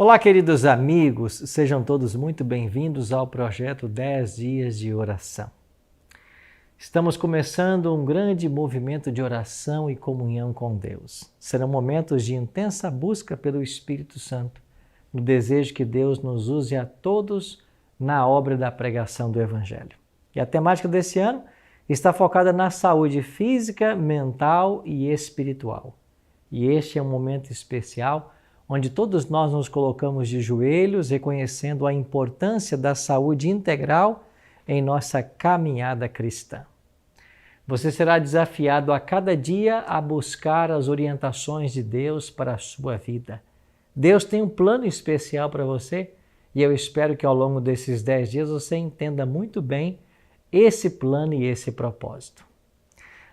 Olá, queridos amigos, sejam todos muito bem-vindos ao projeto 10 Dias de Oração. Estamos começando um grande movimento de oração e comunhão com Deus. Serão momentos de intensa busca pelo Espírito Santo, no desejo que Deus nos use a todos na obra da pregação do Evangelho. E a temática desse ano está focada na saúde física, mental e espiritual. E este é um momento especial onde todos nós nos colocamos de joelhos, reconhecendo a importância da saúde integral em nossa caminhada cristã. Você será desafiado a cada dia a buscar as orientações de Deus para a sua vida. Deus tem um plano especial para você e eu espero que ao longo desses 10 dias você entenda muito bem esse plano e esse propósito.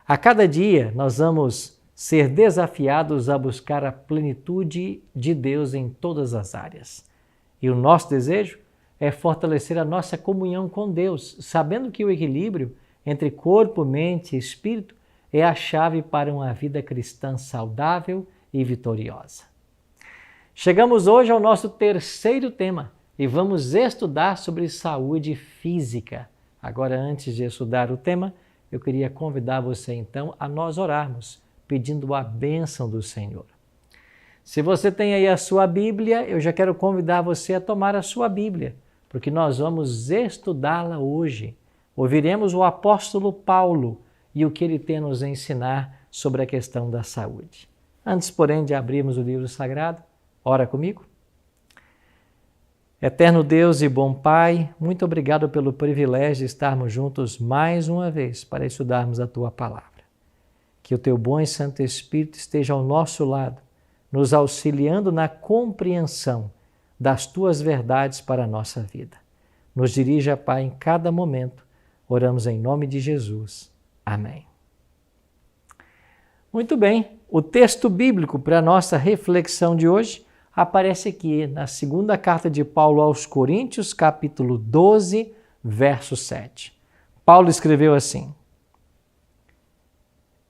A cada dia nós vamos ser desafiados a buscar a plenitude de Deus em todas as áreas. E o nosso desejo é fortalecer a nossa comunhão com Deus, sabendo que o equilíbrio entre corpo, mente e espírito é a chave para uma vida cristã saudável e vitoriosa. Chegamos hoje ao nosso terceiro tema e vamos estudar sobre saúde física. Agora, antes de estudar o tema, eu queria convidar você então a nós orarmos, pedindo a bênção do Senhor. Se você tem aí a sua Bíblia, eu já quero convidar você a tomar a sua Bíblia, porque nós vamos estudá-la hoje. Ouviremos o apóstolo Paulo e o que ele tem a nos ensinar sobre a questão da saúde. Antes, porém, de abrirmos o livro sagrado, ora comigo. Eterno Deus e bom Pai, muito obrigado pelo privilégio de estarmos juntos mais uma vez para estudarmos a Tua Palavra. Que o Teu bom e Santo Espírito esteja ao nosso lado, nos auxiliando na compreensão das Tuas verdades para a nossa vida. Nos dirija, Pai, em cada momento. Oramos em nome de Jesus. Amém. Muito bem, o texto bíblico para a nossa reflexão de hoje aparece aqui na segunda carta de Paulo aos Coríntios, capítulo 12, verso 7. Paulo escreveu assim: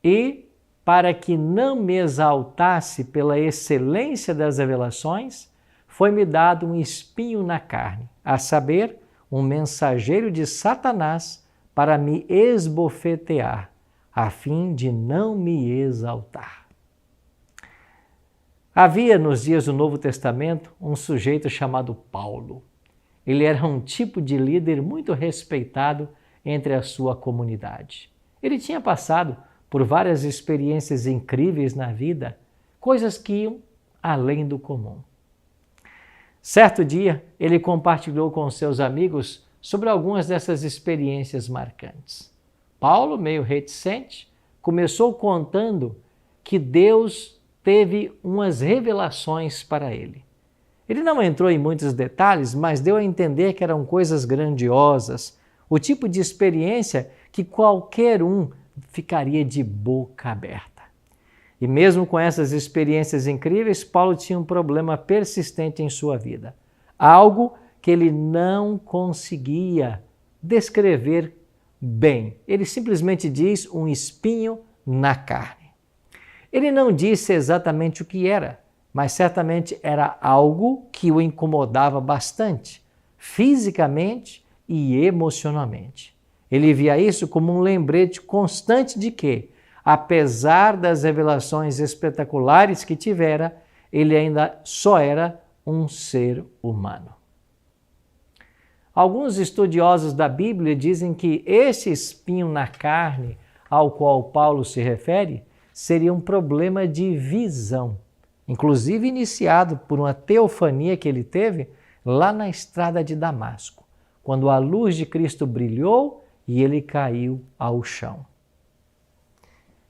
E, para que não me exaltasse pela excelência das revelações, foi-me dado um espinho na carne, a saber, um mensageiro de Satanás para me esbofetear, a fim de não me exaltar. Havia nos dias do Novo Testamento um sujeito chamado Paulo. Ele era um tipo de líder muito respeitado entre a sua comunidade. Ele tinha passado por várias experiências incríveis na vida, coisas que iam além do comum. Certo dia, ele compartilhou com seus amigos sobre algumas dessas experiências marcantes. Paulo, meio reticente, começou contando que Deus teve umas revelações para ele. Ele não entrou em muitos detalhes, mas deu a entender que eram coisas grandiosas, o tipo de experiência que qualquer um ficaria de boca aberta. E mesmo com essas experiências incríveis, Paulo tinha um problema persistente em sua vida. Algo que ele não conseguia descrever bem. Ele simplesmente diz um espinho na carne. Ele não disse exatamente o que era, mas certamente era algo que o incomodava bastante, fisicamente e emocionalmente. Ele via isso como um lembrete constante de que, apesar das revelações espetaculares que tivera, ele ainda só era um ser humano. Alguns estudiosos da Bíblia dizem que esse espinho na carne ao qual Paulo se refere seria um problema de visão, inclusive iniciado por uma teofania que ele teve lá na estrada de Damasco, quando a luz de Cristo brilhou e ele caiu ao chão.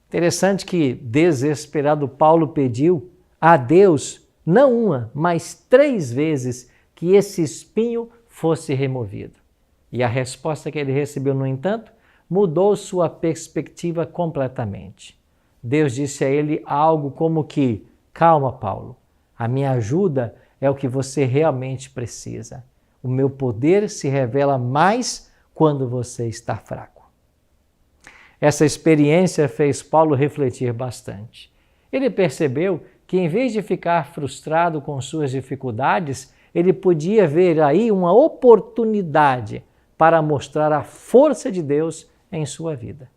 Interessante que, desesperado, Paulo pediu a Deus, não uma, mas 3 vezes, que esse espinho fosse removido. E a resposta que ele recebeu, no entanto, mudou sua perspectiva completamente. Deus disse a ele algo como que: calma, Paulo, a minha ajuda é o que você realmente precisa. O meu poder se revela mais quando você está fraco. Essa experiência fez Paulo refletir bastante. Ele percebeu que em vez de ficar frustrado com suas dificuldades, ele podia ver aí uma oportunidade para mostrar a força de Deus em sua vida.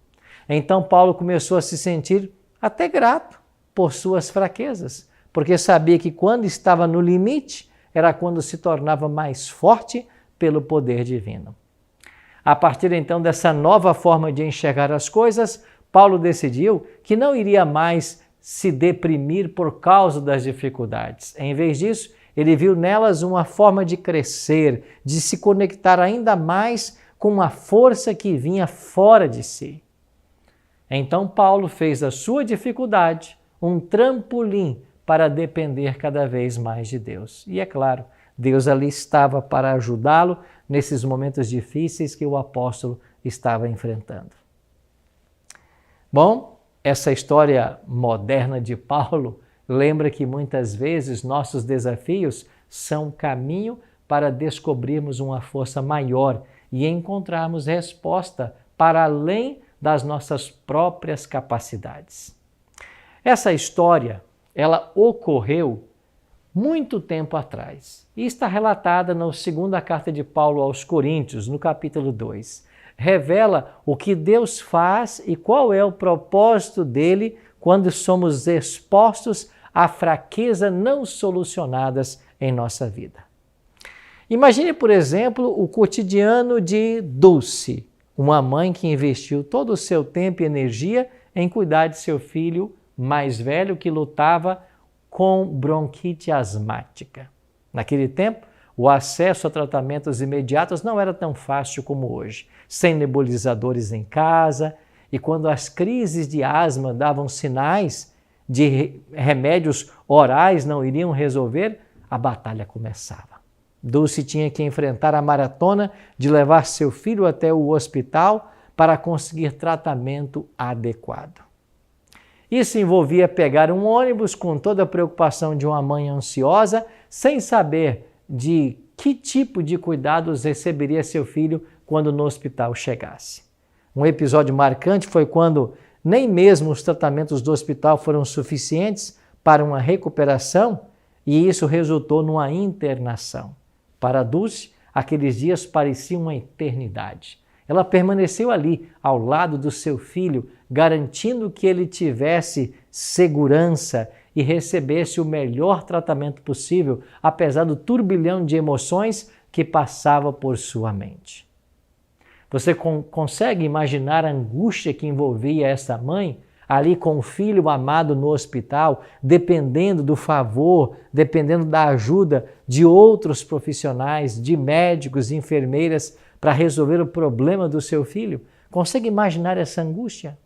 Então Paulo começou a se sentir até grato por suas fraquezas, porque sabia que quando estava no limite era quando se tornava mais forte pelo poder divino. A partir então dessa nova forma de enxergar as coisas, Paulo decidiu que não iria mais se deprimir por causa das dificuldades. Em vez disso, ele viu nelas uma forma de crescer, de se conectar ainda mais com uma força que vinha fora de si. Então Paulo fez da sua dificuldade um trampolim para depender cada vez mais de Deus. E é claro, Deus ali estava para ajudá-lo nesses momentos difíceis que o apóstolo estava enfrentando. Bom, essa história moderna de Paulo lembra que muitas vezes nossos desafios são um caminho para descobrirmos uma força maior e encontrarmos resposta para além das nossas próprias capacidades. Essa história, ela ocorreu muito tempo atrás e está relatada na segunda carta de Paulo aos Coríntios, no capítulo 2. Revela o que Deus faz e qual é o propósito dele quando somos expostos a fraquezas não solucionadas em nossa vida. Imagine, por exemplo, o cotidiano de Dulce, uma mãe que investiu todo o seu tempo e energia em cuidar de seu filho mais velho que lutava com bronquite asmática. Naquele tempo, o acesso a tratamentos imediatos não era tão fácil como hoje, sem nebulizadores em casa, e quando as crises de asma davam sinais de remédios orais não iriam resolver, a batalha começava. Dulce tinha que enfrentar a maratona de levar seu filho até o hospital para conseguir tratamento adequado. Isso envolvia pegar um ônibus com toda a preocupação de uma mãe ansiosa, sem saber de que tipo de cuidados receberia seu filho quando no hospital chegasse. Um episódio marcante foi quando nem mesmo os tratamentos do hospital foram suficientes para uma recuperação e isso resultou numa internação. Para Dulce, aqueles dias pareciam uma eternidade. Ela permaneceu ali, ao lado do seu filho, garantindo que ele tivesse segurança e recebesse o melhor tratamento possível, apesar do turbilhão de emoções que passava por sua mente. Você consegue imaginar a angústia que envolvia essa mãe, ali com o filho amado no hospital, dependendo do favor, dependendo da ajuda de outros profissionais, de médicos e enfermeiras, para resolver o problema do seu filho? Consegue imaginar essa angústia?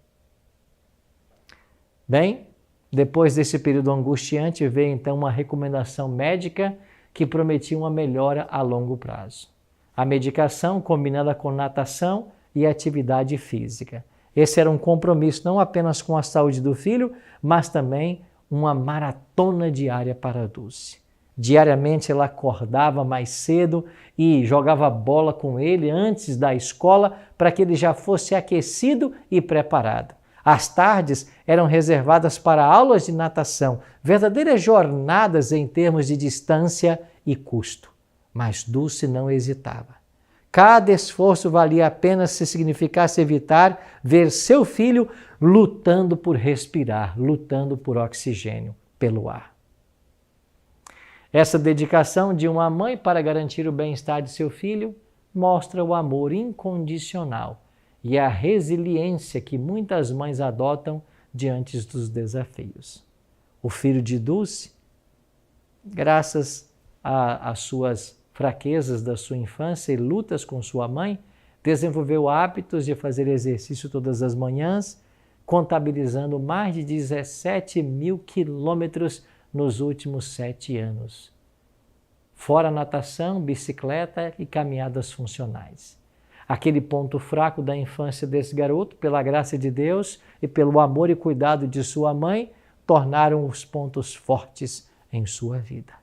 Bem, depois desse período angustiante, veio então uma recomendação médica que prometia uma melhora a longo prazo. A medicação combinada com natação e atividade física. Esse era um compromisso não apenas com a saúde do filho, mas também uma maratona diária para a Dulce. Diariamente ela acordava mais cedo e jogava bola com ele antes da escola para que ele já fosse aquecido e preparado. As tardes eram reservadas para aulas de natação, verdadeiras jornadas em termos de distância e custo. Mas Dulce não hesitava. Cada esforço valia a pena se significasse evitar ver seu filho lutando por respirar, lutando por oxigênio, pelo ar. Essa dedicação de uma mãe para garantir o bem-estar de seu filho mostra o amor incondicional e a resiliência que muitas mães adotam diante dos desafios. O filho de Dulce, graças às suas fraquezas da sua infância e lutas com sua mãe, desenvolveu hábitos de fazer exercício todas as manhãs, contabilizando mais de 17 mil quilômetros nos últimos 7 anos. Fora natação, bicicleta e caminhadas funcionais. Aquele ponto fraco da infância desse garoto, pela graça de Deus e pelo amor e cuidado de sua mãe, tornaram os pontos fortes em sua vida.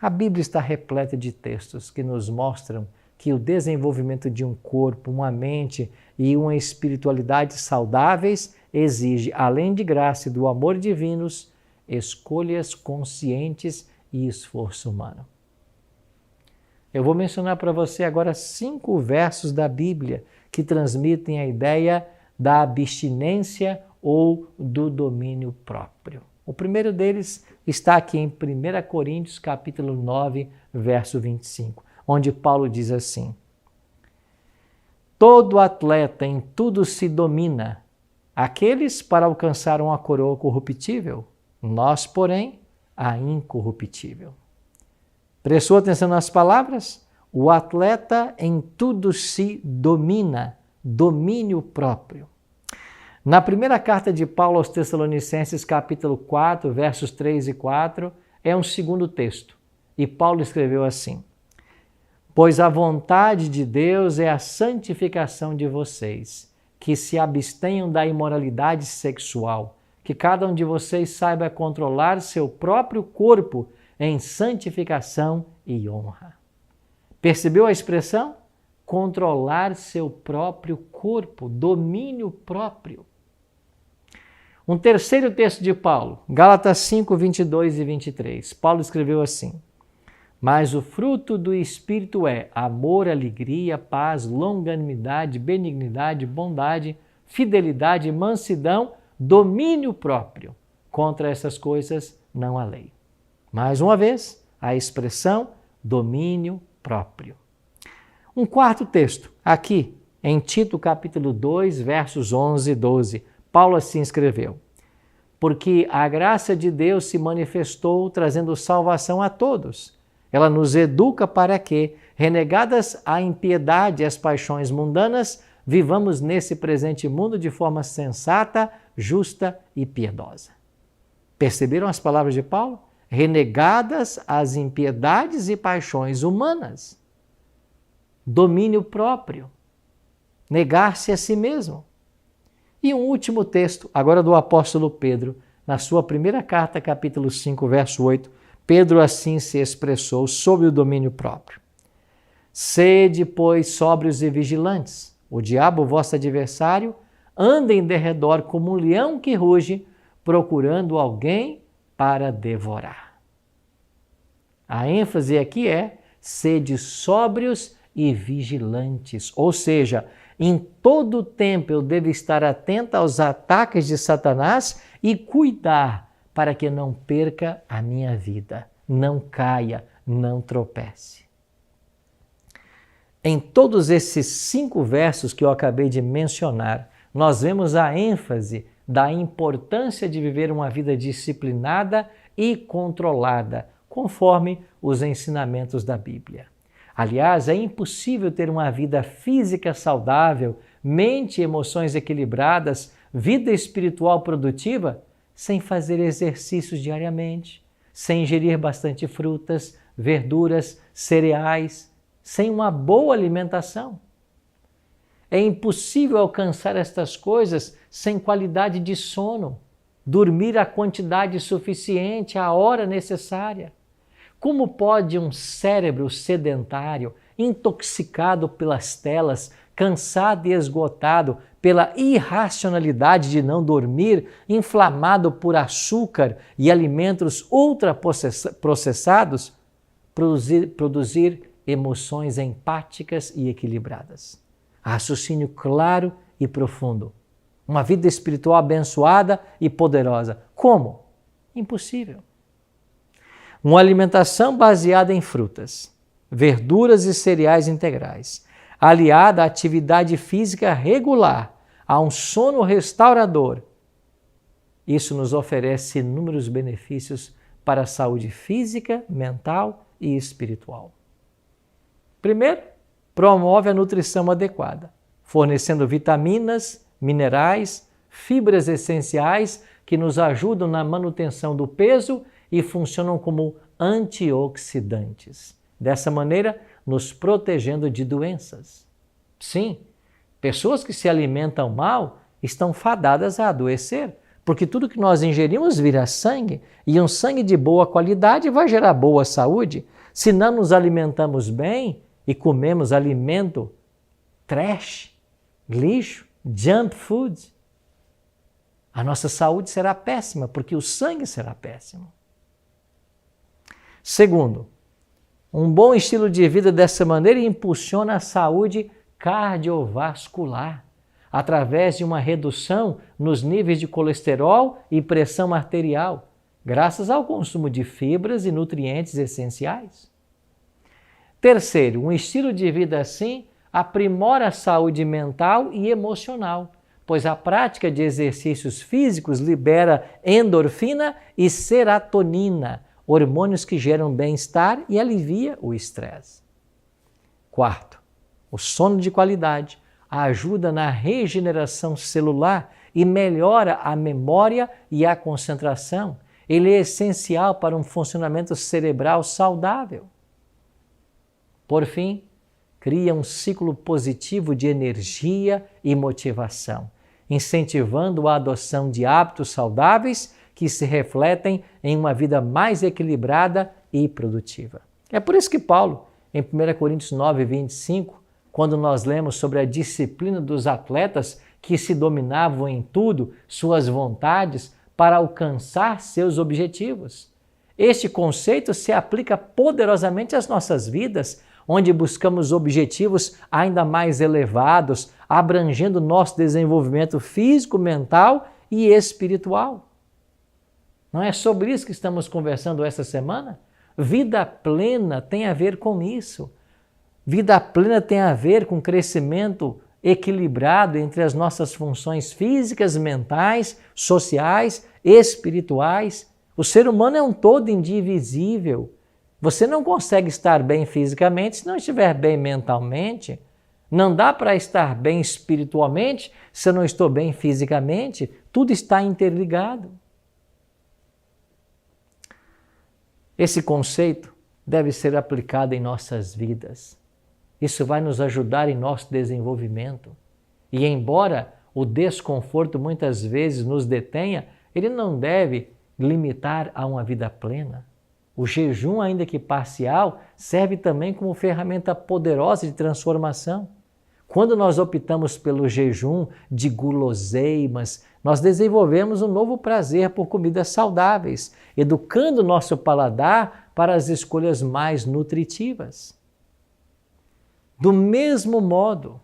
A Bíblia está repleta de textos que nos mostram que o desenvolvimento de um corpo, uma mente e uma espiritualidade saudáveis exige, além de graça e do amor divinos, escolhas conscientes e esforço humano. Eu vou mencionar para você agora 5 versos da Bíblia que transmitem a ideia da abstinência ou do domínio próprio. O primeiro deles está aqui em 1 Coríntios, capítulo 9, verso 25, onde Paulo diz assim: todo atleta em tudo se domina, aqueles para alcançar uma coroa corruptível, nós, porém, a incorruptível. Prestou atenção nas palavras? O atleta em tudo se domina, domínio próprio. Na primeira carta de Paulo aos Tessalonicenses, capítulo 4, versos 3 e 4, é um segundo texto. E Paulo escreveu assim: pois a vontade de Deus é a santificação de vocês, que se abstenham da imoralidade sexual, que cada um de vocês saiba controlar seu próprio corpo em santificação e honra. Percebeu a expressão? Controlar seu próprio corpo, domínio próprio. Um terceiro texto de Paulo, Gálatas 5, 22 e 23. Paulo escreveu assim: mas o fruto do Espírito é amor, alegria, paz, longanimidade, benignidade, bondade, fidelidade, mansidão, domínio próprio. Contra essas coisas não há lei. Mais uma vez, a expressão domínio próprio. Um quarto texto, aqui em Tito capítulo 2, versos 11 e 12. Paulo assim escreveu: porque a graça de Deus se manifestou trazendo salvação a todos. Ela nos educa para que, renegadas a impiedade e as paixões mundanas, vivamos nesse presente mundo de forma sensata, justa e piedosa. Perceberam as palavras de Paulo? Renegadas as impiedades e paixões humanas. Domínio próprio. Negar-se a si mesmo. E um último texto, agora do apóstolo Pedro, na sua primeira carta, capítulo 5, verso 8, Pedro assim se expressou sobre o domínio próprio. Sede, pois, sóbrios e vigilantes. O diabo, vosso adversário, anda em derredor como um leão que ruge, procurando alguém para devorar. A ênfase aqui é sede sóbrios e vigilantes, ou seja, em todo o tempo eu devo estar atento aos ataques de Satanás e cuidar para que não perca a minha vida, não caia, não tropece. Em todos esses 5 versos que eu acabei de mencionar, nós vemos a ênfase da importância de viver uma vida disciplinada e controlada, conforme os ensinamentos da Bíblia. Aliás, é impossível ter uma vida física saudável, mente e emoções equilibradas, vida espiritual produtiva, sem fazer exercícios diariamente, sem ingerir bastante frutas, verduras, cereais, sem uma boa alimentação. É impossível alcançar estas coisas sem qualidade de sono, dormir a quantidade suficiente, a hora necessária. Como pode um cérebro sedentário, intoxicado pelas telas, cansado e esgotado pela irracionalidade de não dormir, inflamado por açúcar e alimentos ultraprocessados, produzir emoções empáticas e equilibradas? Raciocínio claro e profundo. Uma vida espiritual abençoada e poderosa. Como? Impossível. Uma alimentação baseada em frutas, verduras e cereais integrais, aliada à atividade física regular, a um sono restaurador. Isso nos oferece inúmeros benefícios para a saúde física, mental e espiritual. Primeiro, promove a nutrição adequada, fornecendo vitaminas, minerais, fibras essenciais que nos ajudam na manutenção do peso e funcionam como antioxidantes. Dessa maneira, nos protegendo de doenças. Sim, pessoas que se alimentam mal estão fadadas a adoecer, porque tudo que nós ingerimos vira sangue, e um sangue de boa qualidade vai gerar boa saúde. Se não nos alimentamos bem e comemos alimento trash, lixo, junk food, a nossa saúde será péssima, porque o sangue será péssimo. Segundo, um bom estilo de vida dessa maneira impulsiona a saúde cardiovascular, através de uma redução nos níveis de colesterol e pressão arterial, graças ao consumo de fibras e nutrientes essenciais. Terceiro, um estilo de vida assim aprimora a saúde mental e emocional, pois a prática de exercícios físicos libera endorfina e serotonina, hormônios que geram bem-estar e alivia o estresse. Quarto, o sono de qualidade ajuda na regeneração celular e melhora a memória e a concentração. Ele é essencial para um funcionamento cerebral saudável. Por fim, cria um ciclo positivo de energia e motivação, incentivando a adoção de hábitos saudáveis que se refletem em uma vida mais equilibrada e produtiva. É por isso que Paulo, em 1 Coríntios 9, 25, quando nós lemos sobre a disciplina dos atletas que se dominavam em tudo, suas vontades, para alcançar seus objetivos. Este conceito se aplica poderosamente às nossas vidas, onde buscamos objetivos ainda mais elevados, abrangendo nosso desenvolvimento físico, mental e espiritual. Não é sobre isso que estamos conversando essa semana? Vida plena tem a ver com isso. Vida plena tem a ver com crescimento equilibrado entre as nossas funções físicas, mentais, sociais, espirituais. O ser humano é um todo indivisível. Você não consegue estar bem fisicamente se não estiver bem mentalmente. Não dá para estar bem espiritualmente se eu não estou bem fisicamente. Tudo está interligado. Esse conceito deve ser aplicado em nossas vidas. Isso vai nos ajudar em nosso desenvolvimento. E embora o desconforto muitas vezes nos detenha, ele não deve limitar a uma vida plena. O jejum, ainda que parcial, serve também como ferramenta poderosa de transformação. Quando nós optamos pelo jejum de guloseimas, nós desenvolvemos um novo prazer por comidas saudáveis, educando nosso paladar para as escolhas mais nutritivas. Do mesmo modo,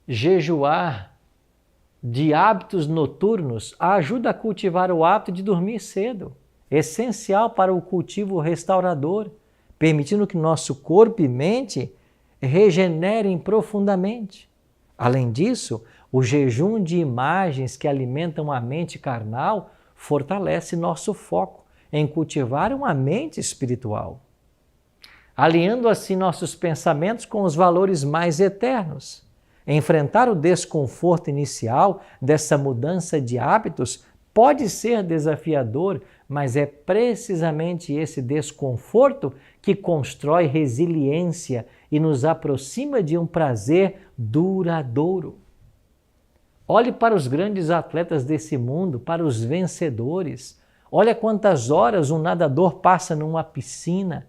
jejuar de hábitos noturnos ajuda a cultivar o hábito de dormir cedo, essencial para o cultivo restaurador, permitindo que nosso corpo e mente regenerem profundamente. Além disso, o jejum de imagens que alimentam a mente carnal fortalece nosso foco em cultivar uma mente espiritual, alinhando assim nossos pensamentos com os valores mais eternos. Enfrentar o desconforto inicial dessa mudança de hábitos pode ser desafiador, mas é precisamente esse desconforto que constrói resiliência e nos aproxima de um prazer duradouro. Olhe para os grandes atletas desse mundo, para os vencedores. Olha quantas horas um nadador passa numa piscina.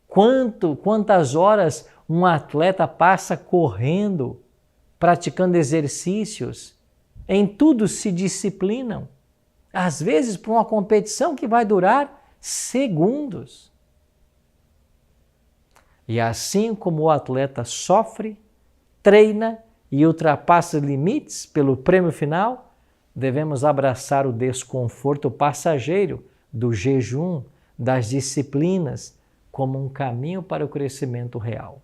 Quantas horas um atleta passa correndo, praticando exercícios. Em tudo se disciplinam. Às vezes para uma competição que vai durar segundos. E assim como o atleta sofre, treina e ultrapassa limites pelo prêmio final, devemos abraçar o desconforto passageiro do jejum, das disciplinas, como um caminho para o crescimento real.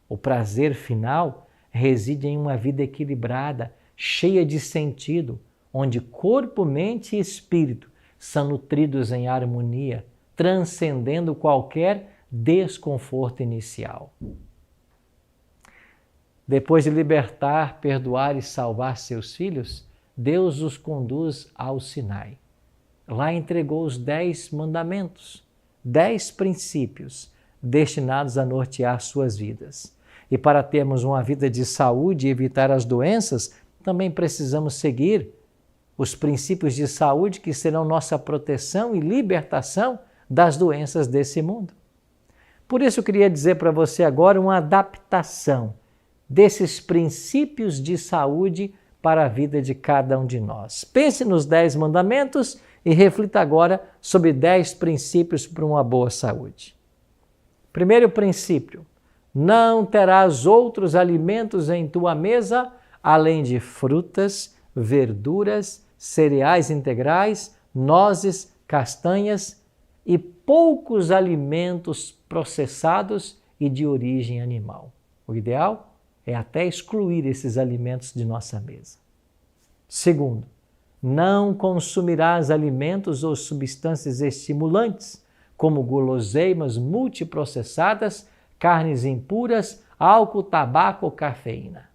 O prazer final reside em uma vida equilibrada, cheia de sentido, onde corpo, mente e espírito são nutridos em harmonia, transcendendo qualquer desconforto inicial. Depois de libertar, perdoar e salvar seus filhos, Deus os conduz ao Sinai. Lá entregou os 10 mandamentos, 10 princípios destinados a nortear suas vidas. E para termos uma vida de saúde e evitar as doenças, também precisamos seguir os princípios de saúde que serão nossa proteção e libertação das doenças desse mundo. Por isso eu queria dizer para você agora uma adaptação desses princípios de saúde para a vida de cada um de nós. Pense nos 10 mandamentos e reflita agora sobre 10 princípios para uma boa saúde. Primeiro princípio: não terás outros alimentos em tua mesa, além de frutas, verduras, cereais integrais, nozes, castanhas e poucos alimentos processados e de origem animal. O ideal é até excluir esses alimentos de nossa mesa. Segundo, não consumirás alimentos ou substâncias estimulantes, como guloseimas multiprocessadas, carnes impuras, álcool, tabaco ou cafeína.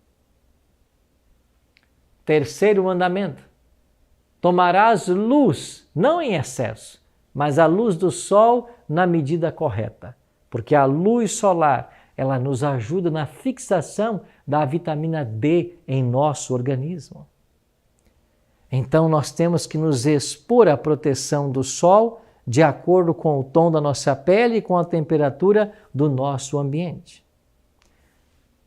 Terceiro mandamento: tomarás luz, não em excesso, mas a luz do sol na medida correta, porque a luz solar, ela nos ajuda na fixação da vitamina D em nosso organismo. Então nós temos que nos expor à proteção do sol de acordo com o tom da nossa pele e com a temperatura do nosso ambiente.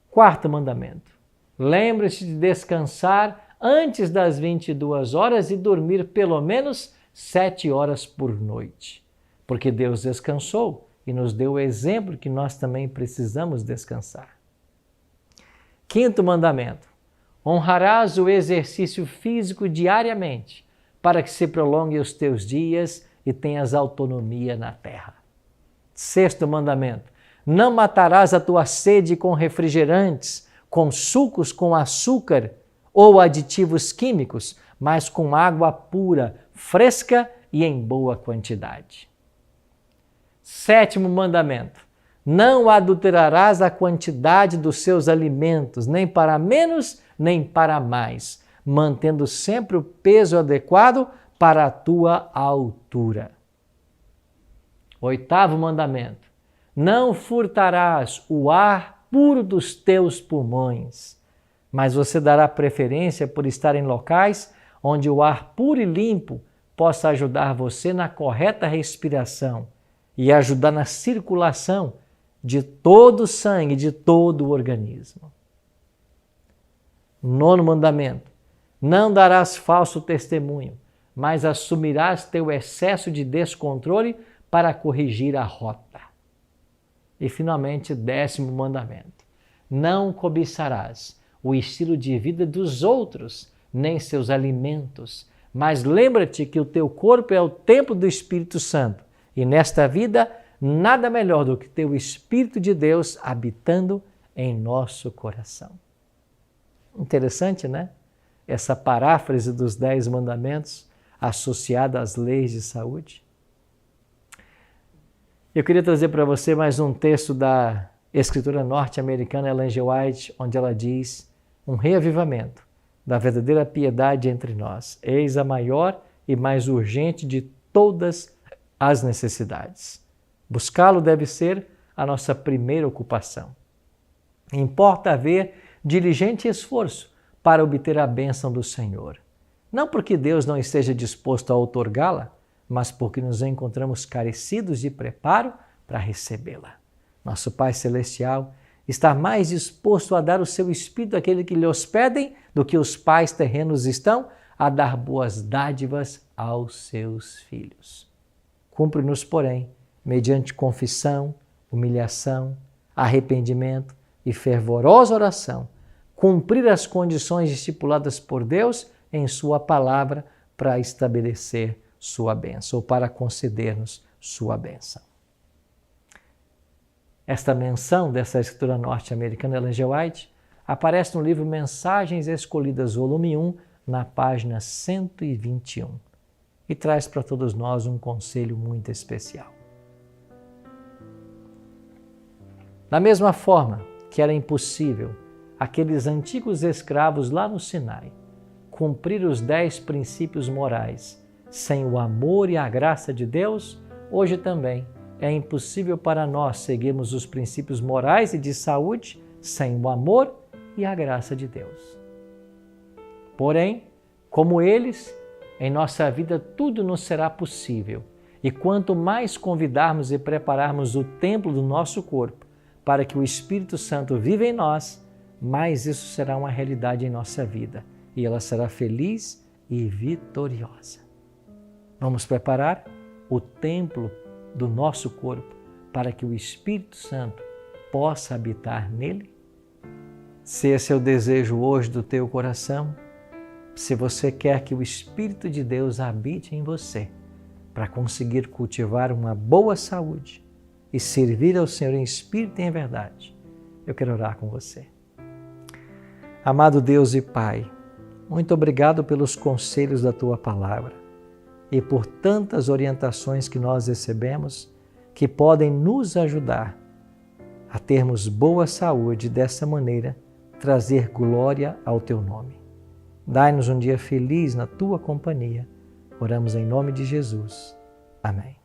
Quarto mandamento: lembre-se de descansar antes das 22 horas e dormir pelo menos 7 horas por noite, porque Deus descansou e nos deu o exemplo que nós também precisamos descansar. Quinto mandamento: honrarás o exercício físico diariamente, para que se prolongue os teus dias e tenhas autonomia na terra. Sexto mandamento: não matarás a tua sede com refrigerantes, com sucos com açúcar ou aditivos químicos, mas com água pura, fresca e em boa quantidade. Sétimo mandamento: não adulterarás a quantidade dos seus alimentos, nem para menos, nem para mais, mantendo sempre o peso adequado para a tua altura. Oitavo mandamento: não furtarás o ar puro dos teus pulmões, mas você dará preferência por estar em locais onde o ar puro e limpo possa ajudar você na correta respiração e ajudar na circulação de todo o sangue, de todo o organismo. Nono mandamento: não darás falso testemunho, mas assumirás teu excesso de descontrole para corrigir a rota. E finalmente, 10º mandamento: não cobiçarás o estilo de vida dos outros, nem seus alimentos, mas lembra-te que o teu corpo é o templo do Espírito Santo, e nesta vida nada melhor do que ter o Espírito de Deus habitando em nosso coração. Interessante, né? Essa paráfrase dos 10 mandamentos associada às leis de saúde. Eu queria trazer para você mais um texto da escritora norte-americana Ellen G. White, onde ela diz: um reavivamento da verdadeira piedade entre nós, eis a maior e mais urgente de todas as necessidades. Buscá-lo deve ser a nossa primeira ocupação. Importa haver diligente esforço para obter a bênção do Senhor. Não porque Deus não esteja disposto a outorgá-la, mas porque nos encontramos carecidos de preparo para recebê-la. Nosso Pai Celestial está mais disposto a dar o seu Espírito àquele que lhe hospedem do que os pais terrenos estão a dar boas dádivas aos seus filhos. Cumpre-nos, porém, mediante confissão, humilhação, arrependimento e fervorosa oração, cumprir as condições estipuladas por Deus em sua palavra para estabelecer sua bênção, ou para conceder-nos sua bênção. Esta menção dessa escritora norte-americana Ellen G. White aparece no livro Mensagens Escolhidas, volume 1, na página 121, e traz para todos nós um conselho muito especial. Da mesma forma que era impossível aqueles antigos escravos lá no Sinai cumprir os 10 princípios morais sem o amor e a graça de Deus, hoje também é impossível para nós seguirmos os princípios morais e de saúde sem o amor e a graça de Deus. Porém, como eles, em nossa vida tudo nos será possível, e quanto mais convidarmos e prepararmos o templo do nosso corpo para que o Espírito Santo viva em nós, mais isso será uma realidade em nossa vida. e ela será feliz e vitoriosa. Vamos preparar o templo do nosso corpo para que o Espírito Santo possa habitar nele? Se esse é o desejo hoje do teu coração, se você quer que o Espírito de Deus habite em você para conseguir cultivar uma boa saúde e servir ao Senhor em espírito e em verdade, eu quero orar com você. Amado Deus e Pai, muito obrigado pelos conselhos da Tua Palavra e por tantas orientações que nós recebemos que podem nos ajudar a termos boa saúde e dessa maneira trazer glória ao Teu nome. Dai-nos um dia feliz na Tua companhia. Oramos em nome de Jesus. Amém.